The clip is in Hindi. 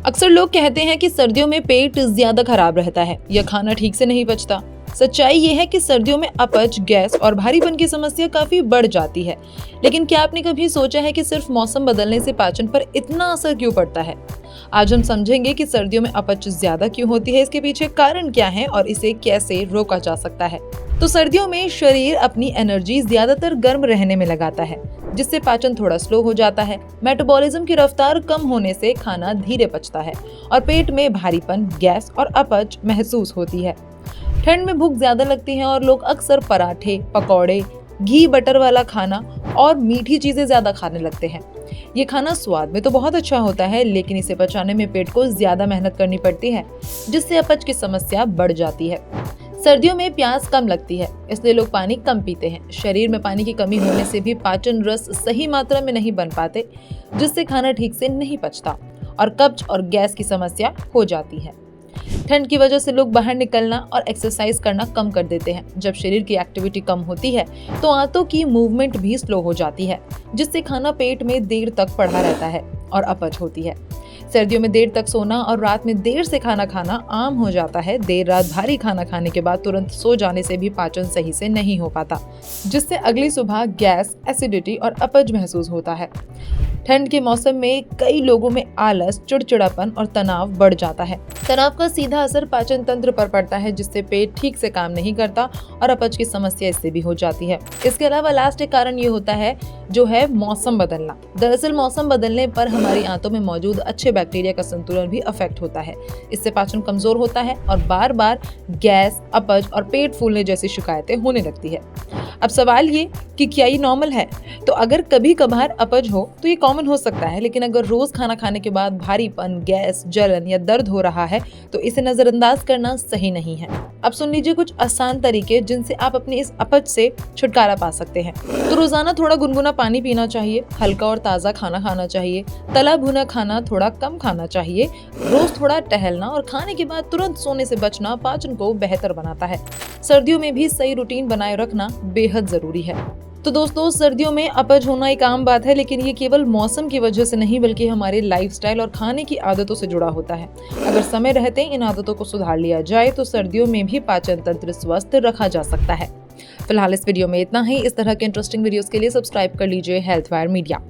अक्सर लोग कहते हैं कि सर्दियों में पेट ज्यादा खराब रहता है या खाना ठीक से नहीं पचता। सच्चाई ये है कि सर्दियों में अपच, गैस और भारीपन की समस्या काफी बढ़ जाती है। लेकिन क्या आपने कभी सोचा है कि सिर्फ मौसम बदलने से पाचन पर इतना असर क्यों पड़ता है? आज हम समझेंगे कि सर्दियों में अपच ज्यादा क्यों होती है, इसके पीछे कारण क्या है और इसे कैसे रोका जा सकता है। तो सर्दियों में शरीर अपनी एनर्जी ज्यादातर गर्म रहने में लगाता है, जिससे पाचन थोड़ा स्लो हो जाता है। मेटाबॉलिज्म की रफ्तार कम होने से खाना धीरे पचता है और पेट में भारीपन, गैस और अपच महसूस होती है। ठंड में भूख ज्यादा लगती है और लोग अक्सर पराठे, पकौड़े, घी बटर वाला खाना और मीठी चीजें ज्यादा खाने लगते हैं। ये खाना स्वाद में तो बहुत अच्छा होता है, लेकिन इसे पचाने में पेट को ज्यादा मेहनत करनी पड़ती है, जिससे अपच की समस्या बढ़ जाती है। सर्दियों में प्यास कम लगती है, इसलिए लोग पानी कम पीते हैं। शरीर में पानी की कमी होने से भी पाचन रस सही मात्रा में नहीं बन पाते, जिससे खाना ठीक से नहीं पचता और कब्ज और गैस की समस्या हो जाती है। ठंड की वजह से लोग बाहर निकलना और एक्सरसाइज करना कम कर देते हैं। जब शरीर की एक्टिविटी कम होती है तो आंतों की मूवमेंट भी स्लो हो जाती है, जिससे खाना पेट में देर तक पड़ा रहता है और अपच होती है। सर्दियों में देर तक सोना और रात में देर से खाना खाना आम हो जाता है। देर रात भारी खाना खाने के बाद तुरंत सो जाने से भी पाचन सही से नहीं हो पाता, जिससे अगली सुबह गैस, एसिडिटी और अपच महसूस होता है। ठंड के मौसम में कई लोगों में आलस, चिड़चिड़ापन और तनाव बढ़ जाता है। तनाव का सीधा असर पाचन तंत्र पर पड़ता है, जिससे पेट ठीक से काम नहीं करता और अपच की समस्या इससे भी हो जाती है। इसके अलावा लास्ट एक कारण ये होता है जो है मौसम बदलना। दरअसल मौसम बदलने पर हमारी आंतों में मौजूद अच्छे बैक्टीरिया का संतुलन भी अफेक्ट होता है। इससे पाचन कमजोर होता है और बार बार गैस, अपच और पेट फूलने जैसी शिकायतें होने लगती है। अब सवाल ये कि क्या ये नॉर्मल है? तो अगर कभी कभार अपच हो तो ये कॉमन हो सकता है, लेकिन अगर रोज खाना खाने के बाद भारीपन, गैस, जलन या दर्द हो रहा है तो इसे नजरअंदाज करना सही नहीं है। अब सुन लीजिए कुछ आसान तरीके जिनसे आप अपने इस अपच से छुटकारा पा सकते हैं। तो रोजाना थोड़ा गुनगुना पानी पीना चाहिए, हल्का और ताज़ा खाना खाना चाहिए, तला भुना खाना थोड़ा कम खाना चाहिए, रोज थोड़ा टहलना और खाने के बाद तुरंत सोने से बचना पाचन को बेहतर बनाता है। सर्दियों में भी सही रूटीन बनाए रखना बेहद जरूरी है। तो दोस्तों, सर्दियों में अपच होना एक आम बात है, लेकिन ये केवल मौसम की वजह से नहीं बल्कि हमारे लाइफस्टाइल और खाने की आदतों से जुड़ा होता है। अगर समय रहते इन आदतों को सुधार लिया जाए तो सर्दियों में भी पाचन तंत्र स्वस्थ रखा जा सकता है। फिलहाल इस वीडियो में इतना ही। इस तरह के इंटरेस्टिंग वीडियोस के लिए सब्सक्राइब कर लीजिए हेल्थ वायर मीडिया।